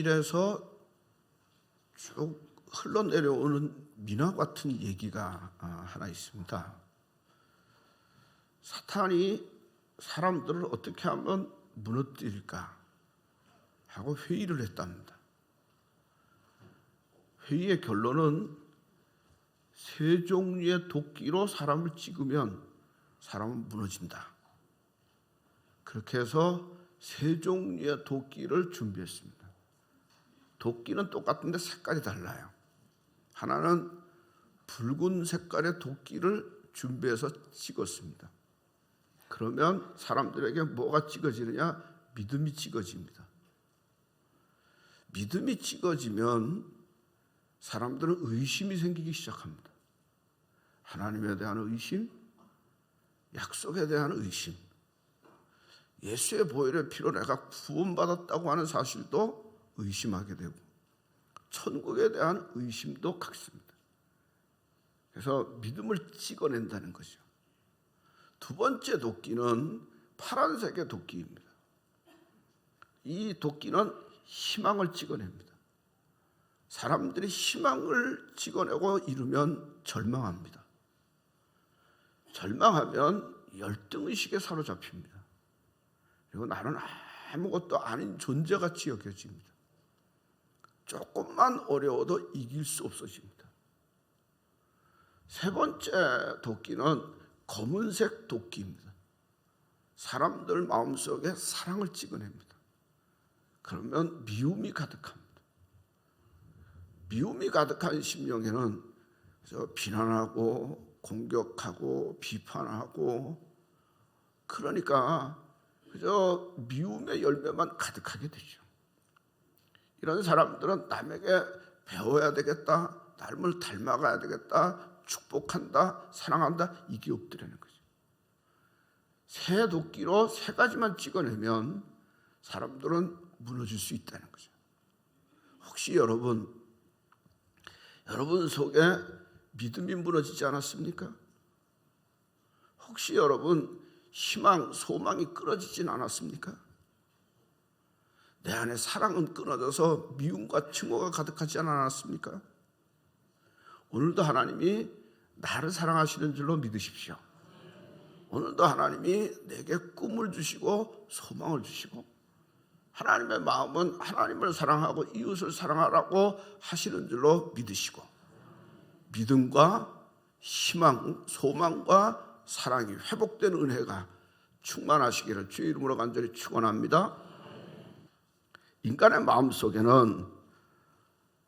하늘에서 쭉 흘러내려오는 민화 같은 얘기가 하나 있습니다. 사탄이 사람들을 어떻게 하면 무너뜨릴까 하고 회의를 했답니다. 회의의 결론은 세 종류의 도끼로 사람을 찍으면 사람은 무너진다. 그렇게 해서 세 종류의 도끼를 준비했습니다. 도끼는 똑같은데 색깔이 달라요. 하나는 붉은 색깔의 도끼를 준비해서 찍었습니다. 그러면 사람들에게 뭐가 찍어지느냐? 믿음이 찍어집니다. 믿음이 찍어지면 사람들은 의심이 생기기 시작합니다. 하나님에 대한 의심, 약속에 대한 의심, 예수의 보혈의 피로 내가 구원받았다고 하는 사실도 의심하게 되고 천국에 대한 의심도 갖습니다. 그래서 믿음을 찍어낸다는 거죠. 두 번째 도끼는 파란색의 도끼입니다. 이 도끼는 희망을 찍어냅니다. 사람들이 희망을 찍어내고 이루면 절망합니다. 절망하면 열등의식에 사로잡힙니다. 그리고 나는 아무것도 아닌 존재같이 여겨집니다. 조금만 어려워도 이길 수 없어집니다. 세 번째 도끼는 검은색 도끼입니다. 사람들 마음속에 사랑을 찍어냅니다. 그러면 미움이 가득합니다. 미움이 가득한 심령에는 비난하고 공격하고 비판하고 그러니까 그저 미움의 열매만 가득하게 되죠. 이런 사람들은 남에게 배워야 되겠다, 남을 닮아가야 되겠다, 축복한다, 사랑한다 이게 없더라는 거죠. 새 도끼로 세 가지만 찍어내면 사람들은 무너질 수 있다는 거죠. 혹시 여러분 속에 믿음이 무너지지 않았습니까? 혹시 여러분 희망, 소망이 끊어지진 않았습니까? 내 안에 사랑은 끊어져서 미움과 증오가 가득하지 않았습니까? 오늘도 하나님이 나를 사랑하시는 줄로 믿으십시오. 오늘도 하나님이 내게 꿈을 주시고 소망을 주시고 하나님의 마음은 하나님을 사랑하고 이웃을 사랑하라고 하시는 줄로 믿으시고 믿음과 희망, 소망과 사랑이 회복된 은혜가 충만하시기를 주의 이름으로 간절히 축원합니다. 인간의 마음속에는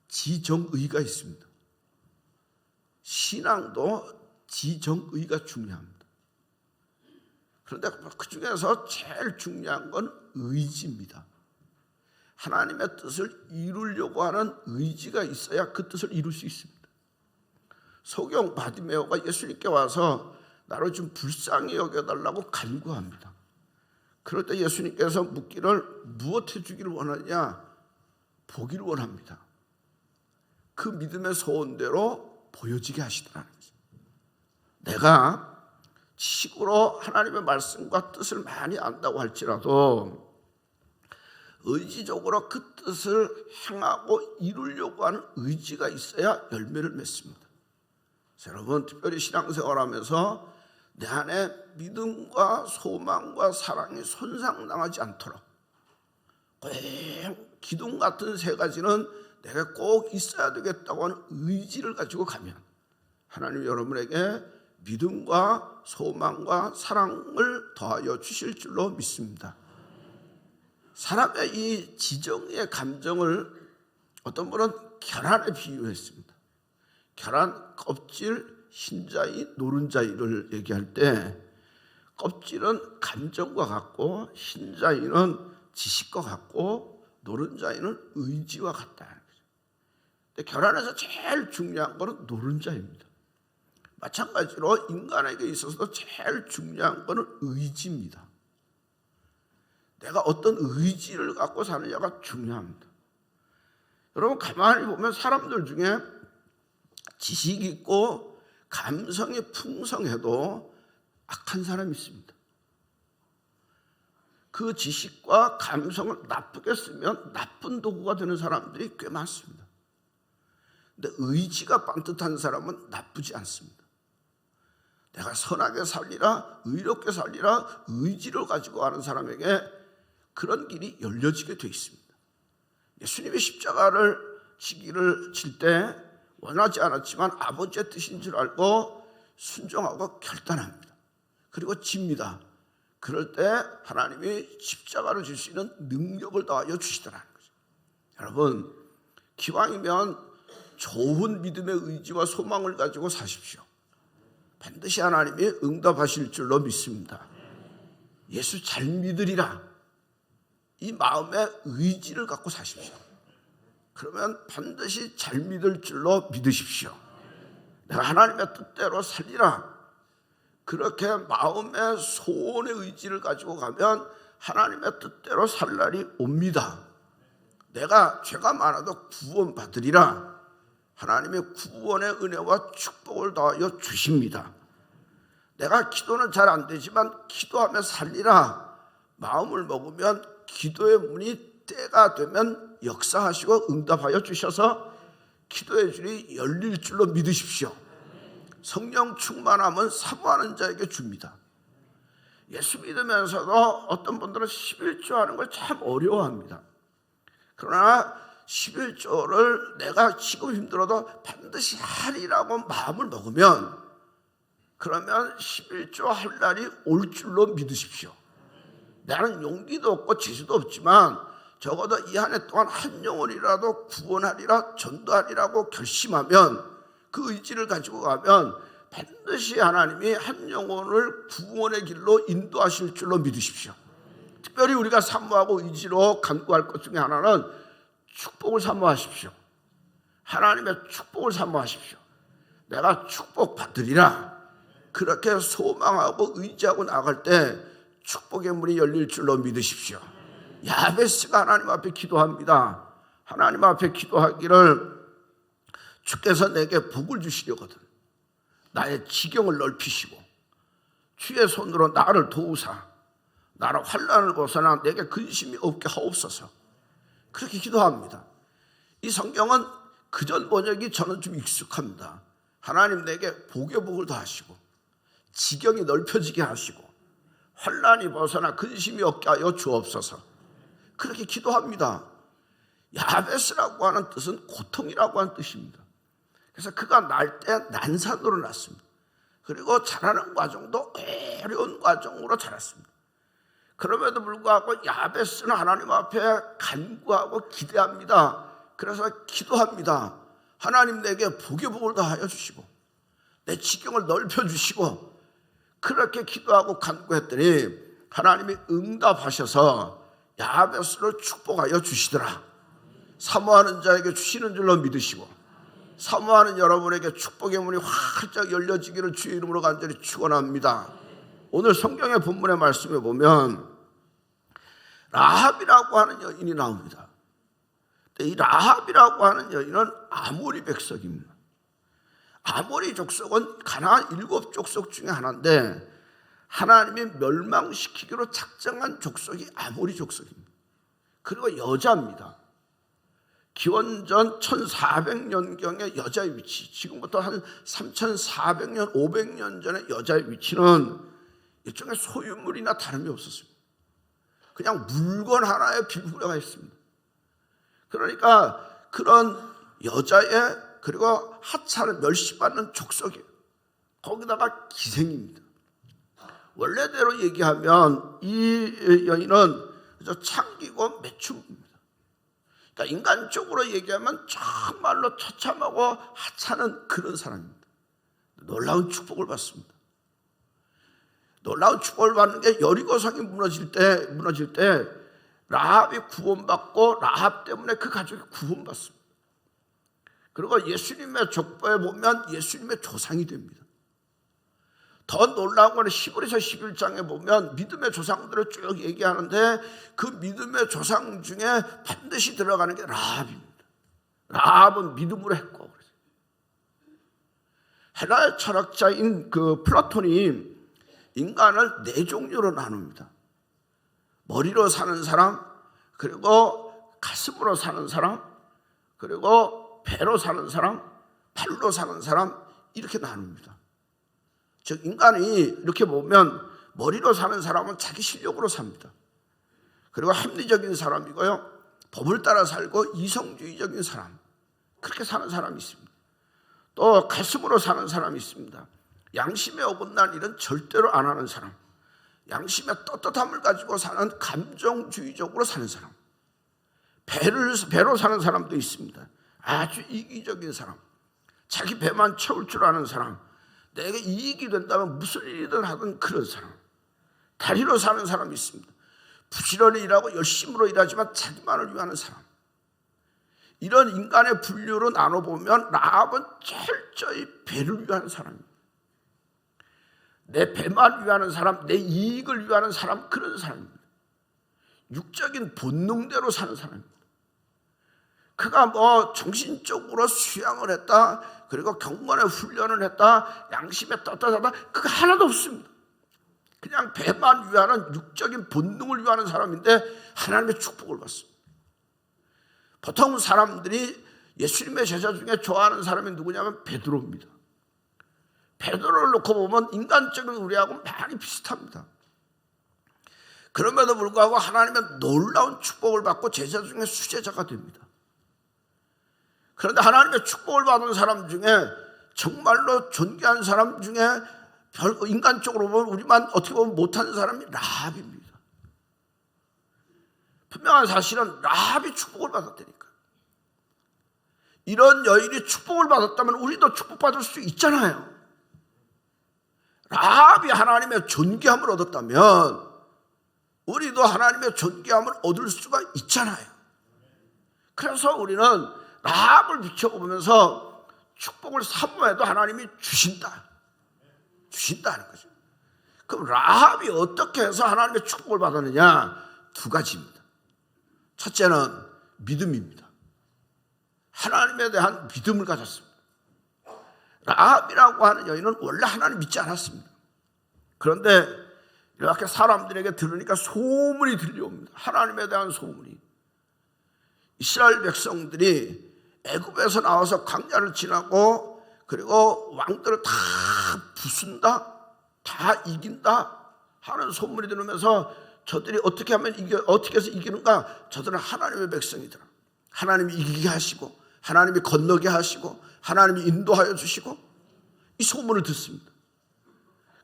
지정의가 있습니다. 신앙도 지정의가 중요합니다. 그런데 그 중에서 제일 중요한 건 의지입니다. 하나님의 뜻을 이루려고 하는 의지가 있어야 그 뜻을 이룰 수 있습니다. 소경 바디메오가 예수님께 와서 나를 좀 불쌍히 여겨달라고 간구합니다. 그럴 때 예수님께서 묻기를 무엇 해주기를 원하냐? 보기를 원합니다. 그 믿음의 소원대로 보여지게 하시더라는 거죠. 내가 지식으로 하나님의 말씀과 뜻을 많이 안다고 할지라도 의지적으로 그 뜻을 행하고 이루려고 하는 의지가 있어야 열매를 맺습니다. 여러분 특별히 신앙생활하면서 내 안에 믿음과 소망과 사랑이 손상당하지 않도록 꼭 기둥 같은 세 가지는 내가 꼭 있어야 되겠다고 하는 의지를 가지고 가면 하나님 여러분에게 믿음과 소망과 사랑을 더하여 주실 줄로 믿습니다. 사람의 이 지정의 감정을 어떤 분은 계란에 비유했습니다. 계란 껍질, 흰자위, 노른자위를 얘기할 때 껍질은 감정과 같고 흰자위는 지식과 같고 노른자위는 의지와 같다는 거죠. 근데 계란에서 제일 중요한 것은 노른자입니다. 마찬가지로 인간에게 있어서도 제일 중요한 것은 의지입니다. 내가 어떤 의지를 갖고 사느냐가 중요합니다. 여러분 가만히 보면 사람들 중에 지식이 있고 감성이 풍성해도 악한 사람이 있습니다. 그 지식과 감성을 나쁘게 쓰면 나쁜 도구가 되는 사람들이 꽤 많습니다. 근데 의지가 반듯한 사람은 나쁘지 않습니다. 내가 선하게 살리라, 의롭게 살리라, 의지를 가지고 하는 사람에게 그런 길이 열려지게 되어 있습니다. 예수님이 십자가를 지기를 칠 때 원하지 않았지만 아버지의 뜻인 줄 알고 순종하고 결단합니다. 그리고 집니다. 그럴 때 하나님이 십자가를 질 수 있는 능력을 더하여 주시더라는 거죠. 여러분, 기왕이면 좋은 믿음의 의지와 소망을 가지고 사십시오. 반드시 하나님이 응답하실 줄로 믿습니다. 예수 잘 믿으리라, 이 마음의 의지를 갖고 사십시오. 그러면 반드시 잘 믿을 줄로 믿으십시오. 내가 하나님의 뜻대로 살리라, 그렇게 마음의 소원의 의지를 가지고 가면 하나님의 뜻대로 살 날이 옵니다. 내가 죄가 많아도 구원받으리라, 하나님의 구원의 은혜와 축복을 더하여 주십니다. 내가 기도는 잘 안 되지만 기도하며 살리라, 마음을 먹으면 기도의 문이 때가 되면 역사하시고 응답하여 주셔서 기도의 줄이 열릴 줄로 믿으십시오. 성령 충만함은 사모하는 자에게 줍니다. 예수 믿으면서도 어떤 분들은 11조 하는 걸 참 어려워합니다. 그러나 11조를 내가 지금 힘들어도 반드시 하리라고 마음을 먹으면, 그러면 11조 할 날이 올 줄로 믿으십시오. 나는 용기도 없고 지수도 없지만 적어도 이 한 해 동안 한 영혼이라도 구원하리라, 전도하리라고 결심하면, 그 의지를 가지고 가면 반드시 하나님이 한 영혼을 구원의 길로 인도하실 줄로 믿으십시오. 특별히 우리가 사모하고 의지로 간구할 것 중에 하나는 축복을 사모하십시오. 하나님의 축복을 사모하십시오. 내가 축복 받으리라, 그렇게 소망하고 의지하고 나갈 때 축복의 문이 열릴 줄로 믿으십시오. 야베스가 하나님 앞에 기도합니다. 하나님 앞에 기도하기를, 주께서 내게 복을 주시려거든 나의 지경을 넓히시고 주의 손으로 나를 도우사 나를 환난을 벗어나 내게 근심이 없게 하옵소서. 그렇게 기도합니다. 이 성경은 그전 번역이 저는 좀 익숙합니다. 하나님 내게 복의 복을 더하시고 지경이 넓혀지게 하시고 환난이 벗어나 근심이 없게 하여 주옵소서. 그렇게 기도합니다. 야베스라고 하는 뜻은 고통이라고 하는 뜻입니다. 그래서 그가 날 때 난산으로 났습니다. 그리고 자라는 과정도 어려운 과정으로 자랐습니다. 그럼에도 불구하고 야베스는 하나님 앞에 간구하고 기대합니다. 그래서 기도합니다. 하나님 내게 복의 복을 더하여 주시고 내 지경을 넓혀주시고, 그렇게 기도하고 간구했더니 하나님이 응답하셔서 야베스를 축복하여 주시더라. 사모하는 자에게 주시는 줄로 믿으시고, 사모하는 여러분에게 축복의 문이 활짝 열려지기를 주의 이름으로 간절히 축원합니다. 오늘 성경의 본문의 말씀에 보면 라합이라고 하는 여인이 나옵니다. 이 라합이라고 하는 여인은 아모리 백성입니다. 아모리 족속은 가나안 7족속 중에 하나인데 하나님이 멸망시키기로 작정한 족속이 아모리 족속입니다. 그리고 여자입니다. 기원전 1400년경의 여자의 위치, 지금부터 한 3400년, 500년 전의 여자의 위치는 일종의 소유물이나 다름이 없었습니다. 그냥 물건 하나에 빌붙어가 있습니다. 그러니까 그런 여자의, 그리고 하찮은 멸시받는 족속이에요. 거기다가 기생입니다. 원래대로 얘기하면 이 여인은 창기고 매춘부입니다. 그러니까 인간적으로 얘기하면 정말로 처참하고 하찮은 그런 사람입니다. 놀라운 축복을 받습니다. 놀라운 축복을 받는 게 여리고성이 무너질 때 라합이 구원받고 라합 때문에 그 가족이 구원받습니다. 그리고 예수님의 족보에 보면 예수님의 조상이 됩니다. 더 놀라운 건 히브리서 11장에 보면 믿음의 조상들을 쭉 얘기하는데 그 믿음의 조상 중에 반드시 들어가는 게 라합입니다. 라합은 믿음으로 했고, 헬라의 철학자인 그 플라톤이 인간을 4종류로 나눕니다. 머리로 사는 사람, 그리고 가슴으로 사는 사람, 그리고 배로 사는 사람, 발로 사는 사람, 이렇게 나눕니다. 즉 인간이 이렇게 보면 머리로 사는 사람은 자기 실력으로 삽니다. 그리고 합리적인 사람이고요, 법을 따라 살고 이성주의적인 사람, 그렇게 사는 사람이 있습니다. 또 가슴으로 사는 사람이 있습니다. 양심에 어긋난 일은 절대로 안 하는 사람, 양심의 떳떳함을 가지고 사는 감정주의적으로 사는 사람, 배로 사는 사람도 있습니다. 아주 이기적인 사람, 자기 배만 채울 줄 아는 사람, 내게 이익이 된다면 무슨 일이든 하던 그런 사람. 다리로 사는 사람이 있습니다. 부지런히 일하고 열심으로 일하지만 자기만을 위하는 사람. 이런 인간의 분류로 나눠보면 라합은 철저히 배를 위하는 사람입니다. 내 배만 위하는 사람, 내 이익을 위하는 사람, 그런 사람입니다. 육적인 본능대로 사는 사람입니다. 그가 정신적으로 수양을 했다, 그리고 경건의 훈련을 했다, 양심에 떳떳하다, 그거 하나도 없습니다. 그냥 배만 위하는 육적인 본능을 위하는 사람인데 하나님의 축복을 받습니다. 보통 사람들이 예수님의 제자 중에 좋아하는 사람이 누구냐면 베드로입니다. 베드로를 놓고 보면 인간적인 우리하고 많이 비슷합니다. 그럼에도 불구하고 하나님의 놀라운 축복을 받고 제자 중에 수제자가 됩니다. 그런데 하나님의 축복을 받은 사람 중에 정말로 존귀한 사람 중에 인간적으로 보면 우리만 어떻게 보면 못하는 사람이 라합입니다. 분명한 사실은 라합이 축복을 받았다니까. 이런 여인이 축복을 받았다면 우리도 축복받을 수 있잖아요. 라합이 하나님의 존귀함을 얻었다면 우리도 하나님의 존귀함을 얻을 수가 있잖아요. 그래서 우리는 라합을 비춰보면서 축복을 사모해도 하나님이 주신다는 거죠. 그럼 라합이 어떻게 해서 하나님의 축복을 받았느냐? 두 가지입니다. 첫째는 믿음입니다. 하나님에 대한 믿음을 가졌습니다. 라합이라고 하는 여인은 원래 하나님 믿지 않았습니다. 그런데 이렇게 사람들에게 들으니까 소문이 들려옵니다. 하나님에 대한 소문이. 이스라엘 백성들이 애굽에서 나와서 광야를 지나고 그리고 왕들을 다 부순다, 다 이긴다 하는 소문이 들으면서 저들이 어떻게 해서 이기는가? 저들은 하나님의 백성이더라. 하나님이 이기게 하시고, 하나님이 건너게 하시고, 하나님이 인도하여 주시고, 이 소문을 듣습니다.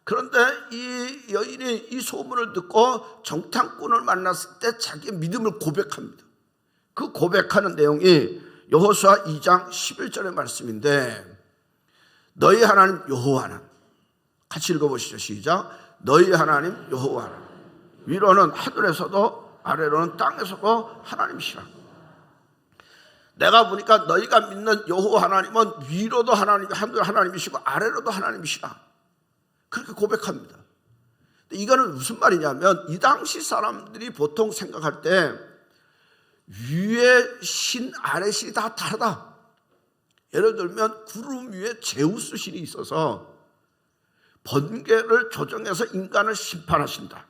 그런데 이 여인이 이 소문을 듣고 정탐꾼을 만났을 때 자기의 믿음을 고백합니다. 그 고백하는 내용이 여호수아 2장 11절의 말씀인데, 너희 하나님 여호와는, 같이 읽어보시죠. 시작. 너희 하나님 여호와는 위로는 하늘에서도 아래로는 땅에서도 하나님이시라. 내가 보니까 너희가 믿는 여호와 하나님은 위로도 하나님이시고 아래로도 하나님이시라. 그렇게 고백합니다. 근데 이거는 무슨 말이냐면 이 당시 사람들이 보통 생각할 때 위에 신, 아래 신이 다 다르다. 예를 들면 구름 위에 제우스 신이 있어서 번개를 조정해서 인간을 심판하신다.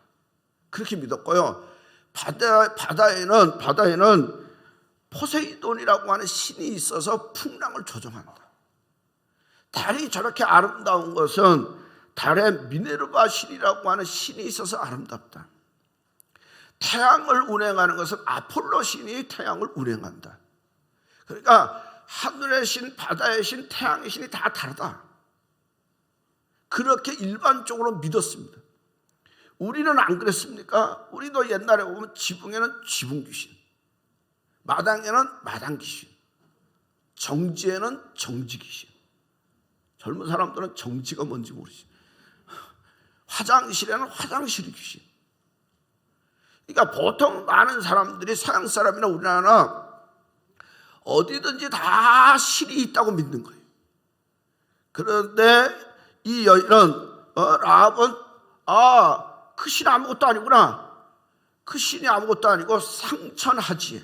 그렇게 믿었고요. 바다에는 포세이돈이라고 하는 신이 있어서 풍랑을 조정한다. 달이 저렇게 아름다운 것은 달에 미네르바 신이라고 하는 신이 있어서 아름답다. 태양을 운행하는 것은 아폴로 신이 태양을 운행한다. 그러니까 하늘의 신, 바다의 신, 태양의 신이 다 다르다. 그렇게 일반적으로 믿었습니다. 우리는 안 그랬습니까? 우리도 옛날에 보면 지붕에는 지붕 귀신, 마당에는 마당 귀신, 정지에는 정지 귀신. 젊은 사람들은 정지가 뭔지 모르지. 화장실에는 화장실 귀신. 그러니까 보통 많은 사람들이 서양 사람이나 우리나라 어디든지 다 신이 있다고 믿는 거예요. 그런데 이 여인은 라합은 그 신이 아무것도 아니구나. 그 신이 아무것도 아니고 상천하지에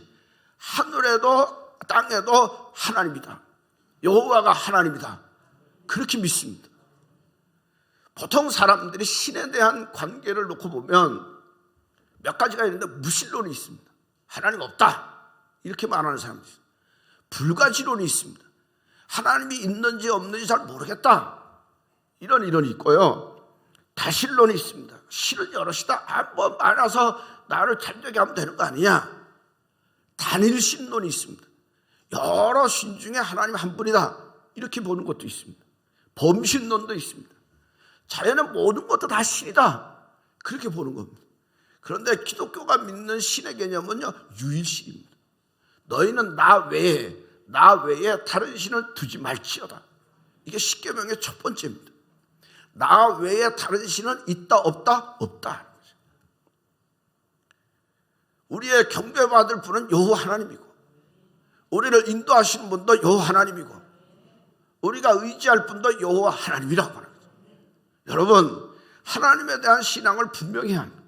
하늘에도 땅에도 하나님이다. 여호와가 하나님이다. 그렇게 믿습니다. 보통 사람들이 신에 대한 관계를 놓고 보면 몇 가지가 있는데 무신론이 있습니다. 하나님 없다 이렇게 말하는 사람이 있습니다. 불가지론이 있습니다. 하나님이 있는지 없는지 잘 모르겠다 이런 이론이 있고요. 다신론이 있습니다. 신은 여럿이다. 뭐 많아서 나를 잠자게 하면 되는 거 아니냐. 단일신론이 있습니다. 여러 신 중에 하나님 한 분이다 이렇게 보는 것도 있습니다. 범신론도 있습니다. 자연의 모든 것도 다 신이다 그렇게 보는 겁니다. 그런데 기독교가 믿는 신의 개념은요, 유일신입니다. 너희는 나 외에 다른 신을 두지 말지어다. 이게 십계명의 첫 번째입니다. 나 외에 다른 신은 있다 없다? 없다. 우리의 경배받을 분은 여호와 하나님이고, 우리를 인도하시는 분도 여호와 하나님이고, 우리가 의지할 분도 여호와 하나님이라고 하는 거죠. 여러분, 하나님에 대한 신앙을 분명히 해야 합니다.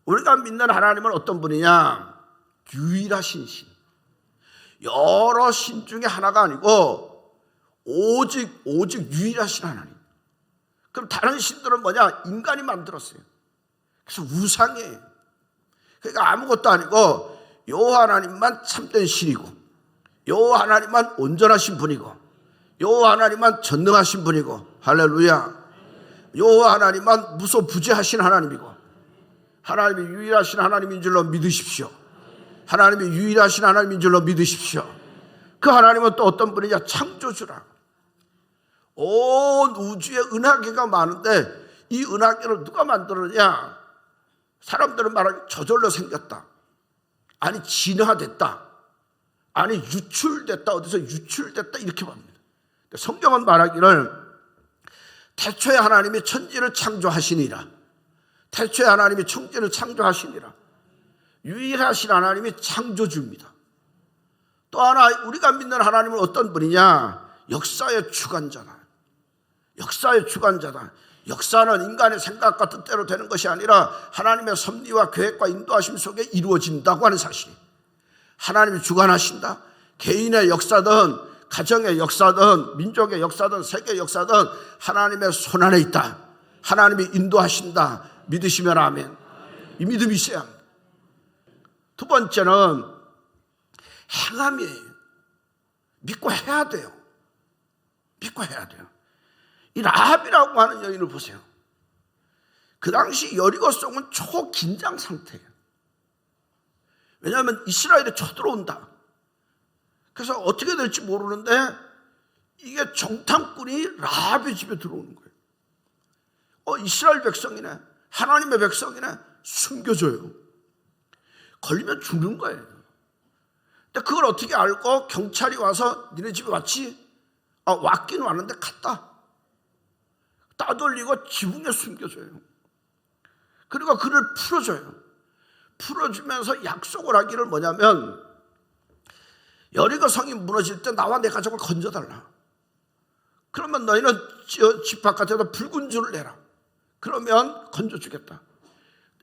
우리가 믿는 하나님은 어떤 분이냐? 유일하신 신. 여러 신 중에 하나가 아니고 오직 유일하신 하나님. 그럼 다른 신들은 뭐냐? 인간이 만들었어요. 그래서 우상이에요. 그러니까 아무것도 아니고 여호와 하나님만 참된 신이고, 여호와 하나님만 온전하신 분이고, 여호와 하나님만 전능하신 분이고, 할렐루야. 여호와 하나님만 무소부재하신 하나님이고, 하나님이 유일하신 하나님인 줄로 믿으십시오. 하나님이 유일하신 하나님인 줄로 믿으십시오. 그 하나님은 또 어떤 분이냐? 창조주라. 온 우주에 은하계가 많은데 이 은하계를 누가 만들었냐? 사람들은 말하기 저절로 생겼다. 아니 진화됐다. 아니 유출됐다. 어디서 유출됐다 이렇게 봅니다. 성경은 말하기를 태초에 하나님이 천지를 창조하시니라. 태초에 하나님이 천지를 창조하시니라. 유일하신 하나님이 창조주입니다. 또 하나 우리가 믿는 하나님은 어떤 분이냐? 역사의 주관자다. 역사의 주관자다. 역사는 인간의 생각과 뜻대로 되는 것이 아니라 하나님의 섭리와 계획과 인도하심 속에 이루어진다고 하는 사실. 하나님이 주관하신다. 개인의 역사든 가정의 역사든 민족의 역사든 세계의 역사든 하나님의 손안에 있다. 하나님이 인도하신다. 믿으시면 아멘. 이 믿음이 있어야 합니다. 두 번째는 행함이에요. 믿고 해야 돼요. 믿고 해야 돼요. 이 라합이라고 하는 여인을 보세요. 그 당시 여리고성은 초긴장 상태예요. 왜냐하면 이스라엘이 쳐들어온다. 그래서 어떻게 될지 모르는데 이게 정탐꾼이 라합의 집에 들어오는 거예요. 이스라엘 백성이네, 하나님의 백성이네, 숨겨줘요. 걸리면 죽는 거예요. 근데 그걸 어떻게 알고 경찰이 와서 니네 집에 왔지? 왔긴 왔는데 갔다. 따돌리고 지붕에 숨겨줘요. 그리고 그를 풀어줘요. 풀어주면서 약속을 하기를 뭐냐면 여리고 성이 무너질 때 나와 내 가족을 건져달라. 그러면 너희는 집 바깥에다 붉은 줄을 내라. 그러면 건져주겠다.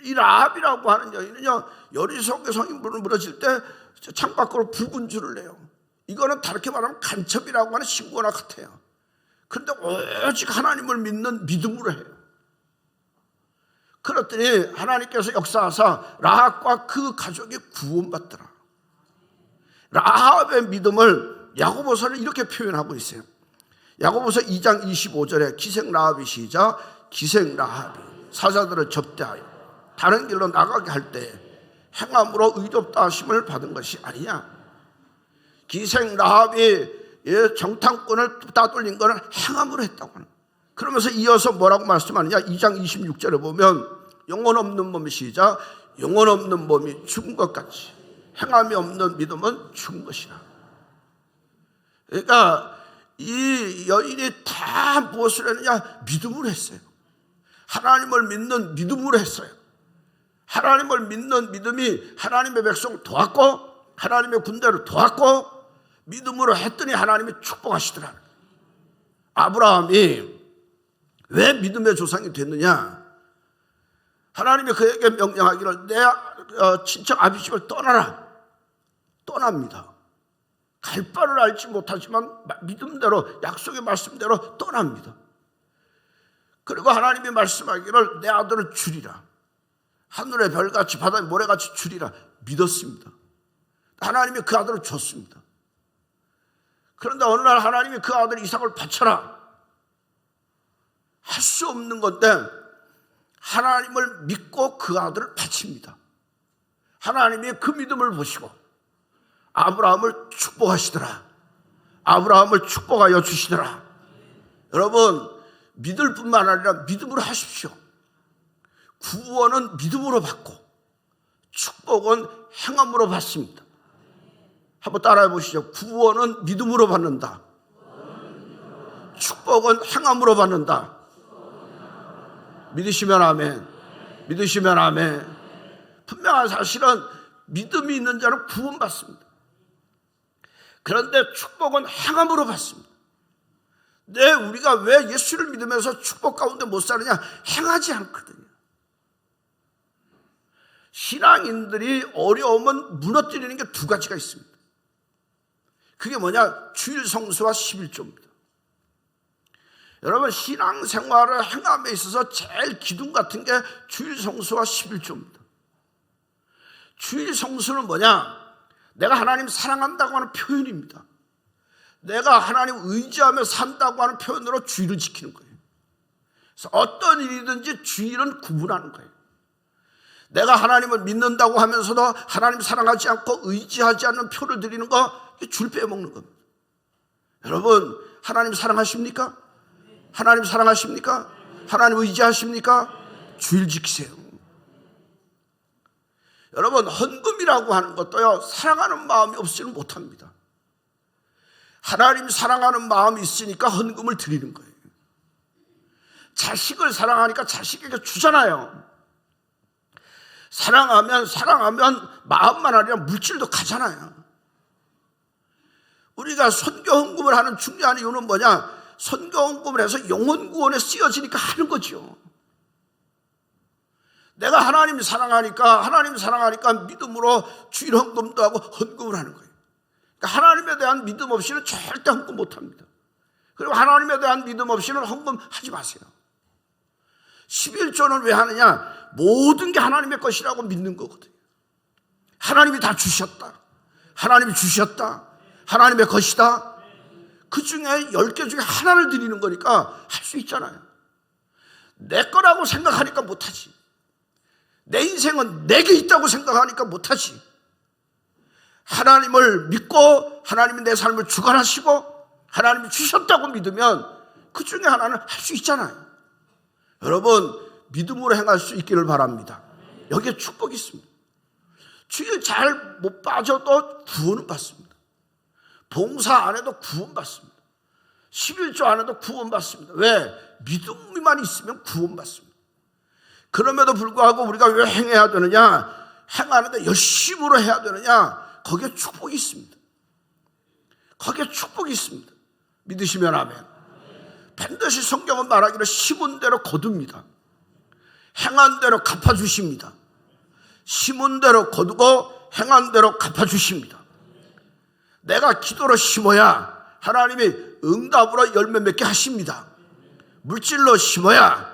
이 라합이라고 하는 여인은요, 여리고 성이 무너질 때 창밖으로 붉은 줄을 내요. 이거는 다르게 말하면 간첩이라고 하는 신고나 같아요. 그런데 오직 하나님을 믿는 믿음으로 해요. 그랬더니 하나님께서 역사하사 라합과 그 가족이 구원받더라. 라합의 믿음을 야고보서는 이렇게 표현하고 있어요. 야고보서 2장 25절에 기생 라합이 시작. 기생 라합이 사자들을 접대하여 다른 길로 나가게 할 때 행함으로 의롭다 하심을 받은 것이 아니냐. 기생 라합이 정탐꾼을 따돌린 것은 행함으로 했다고 하는. 그러면서 이어서 뭐라고 말씀하느냐. 2장 26절에 보면 영혼 없는 몸이 시작. 영혼 없는 몸이 죽은 것 같이 행함이 없는 믿음은 죽은 것이라. 그러니까 이 여인이 다 무엇을 했느냐? 믿음으로 했어요. 하나님을 믿는 믿음으로 했어요. 하나님을 믿는 믿음이 하나님의 백성 도왔고 하나님의 군대를 도왔고 믿음으로 했더니 하나님이 축복하시더라. 아브라함이 왜 믿음의 조상이 됐느냐? 하나님이 그에게 명령하기를 내 친척 아비 집을 떠나라. 떠납니다. 갈 바를 알지 못하지만 믿음대로 약속의 말씀대로 떠납니다. 그리고 하나님이 말씀하기를 내 아들을 주리라. 하늘의 별같이 바다의 모래같이 주리라 믿었습니다. 하나님이 그 아들을 줬습니다. 그런데 어느 날 하나님이 그 아들 이삭을 바쳐라 할 수 없는 건데 하나님을 믿고 그 아들을 바칩니다. 하나님이 그 믿음을 보시고 아브라함을 축복하시더라. 아브라함을 축복하여 주시더라. 여러분, 믿을 뿐만 아니라 믿음으로 하십시오. 구원은 믿음으로 받고 축복은 행함으로 받습니다. 한번 따라해 보시죠. 구원은 믿음으로 받는다. 축복은 행함으로 받는다. 믿으시면 아멘. 믿으시면 아멘. 분명한 사실은 믿음이 있는 자는 구원받습니다. 그런데 축복은 행함으로 받습니다. 우리가 왜 예수를 믿으면서 축복 가운데 못 사느냐? 행하지 않거든요. 신앙인들이 어려움은 무너뜨리는 게 두 가지가 있습니다. 그게 뭐냐? 주일 성수와 11조입니다. 여러분, 신앙생활을 행함에 있어서 제일 기둥 같은 게 주일 성수와 11조입니다. 주일 성수는 뭐냐? 내가 하나님 사랑한다고 하는 표현입니다. 내가 하나님 의지하며 산다고 하는 표현으로 주일을 지키는 거예요. 그래서 어떤 일이든지 주일은 구분하는 거예요. 내가 하나님을 믿는다고 하면서도 하나님 사랑하지 않고 의지하지 않는 표를 드리는 거, 줄 빼먹는 겁니다. 여러분, 하나님 사랑하십니까? 하나님 사랑하십니까? 하나님 의지하십니까? 주일 지키세요. 여러분, 헌금이라고 하는 것도요, 사랑하는 마음이 없이는 못합니다. 하나님 사랑하는 마음이 있으니까 헌금을 드리는 거예요. 자식을 사랑하니까 자식에게 주잖아요. 사랑하면 마음만 아니라 물질도 가잖아요. 우리가 선교 헌금을 하는 중요한 이유는 뭐냐? 선교 헌금을 해서 영혼 구원에 쓰여지니까 하는 거죠. 내가 하나님 사랑하니까 믿음으로 주일 헌금도 하고 헌금을 하는 거예요. 그러니까 하나님에 대한 믿음 없이는 절대 헌금 못합니다. 그리고 하나님에 대한 믿음 없이는 헌금하지 마세요. 11조는 왜 하느냐? 모든 게 하나님의 것이라고 믿는 거거든요. 하나님이 다 주셨다. 하나님이 주셨다. 하나님의 것이다. 그 중에 10개 중에 하나를 드리는 거니까 할 수 있잖아요. 내 거라고 생각하니까 못하지. 내 인생은 내게 있다고 생각하니까 못하지. 하나님을 믿고 하나님이 내 삶을 주관하시고 하나님이 주셨다고 믿으면 그 중에 하나는 할 수 있잖아요. 여러분, 믿음으로 행할 수 있기를 바랍니다. 여기에 축복이 있습니다. 주일 잘 못 빠져도 구원은 받습니다. 봉사 안 해도 구원받습니다. 11조 안 해도 구원받습니다. 왜? 믿음만 있으면 구원받습니다. 그럼에도 불구하고 우리가 왜 행해야 되느냐? 행하는데 열심으로 해야 되느냐? 거기에 축복이 있습니다. 거기에 축복이 있습니다. 믿으시면 아멘. 반드시 성경은 말하기를 심은 대로 거둡니다. 행한 대로 갚아주십니다. 심은 대로 거두고 행한 대로 갚아주십니다. 내가 기도로 심어야 하나님이 응답으로 열매 맺게 하십니다. 물질로 심어야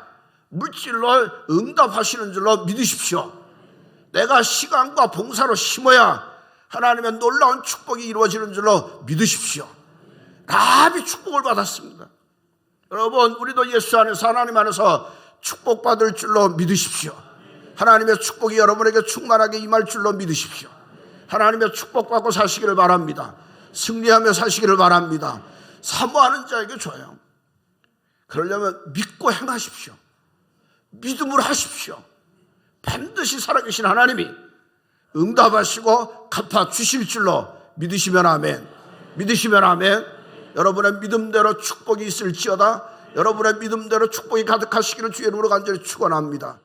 물질로 응답하시는 줄로 믿으십시오. 내가 시간과 봉사로 심어야 하나님의 놀라운 축복이 이루어지는 줄로 믿으십시오. 라합이 축복을 받았습니다. 여러분, 우리도 예수 안에서 하나님 안에서 축복받을 줄로 믿으십시오. 하나님의 축복이 여러분에게 충만하게 임할 줄로 믿으십시오. 하나님의 축복받고 사시기를 바랍니다. 승리하며 사시기를 바랍니다. 사모하는 자에게 줘요. 그러려면 믿고 행하십시오. 믿음으로 하십시오. 반드시 살아계신 하나님이 응답하시고 갚아주실 줄로 믿으시면 아멘. 믿으시면 아멘. 여러분의 믿음대로 축복이 있을지어다. 여러분의 믿음대로 축복이 가득하시기를 주의 이름으로 간절히 축원합니다.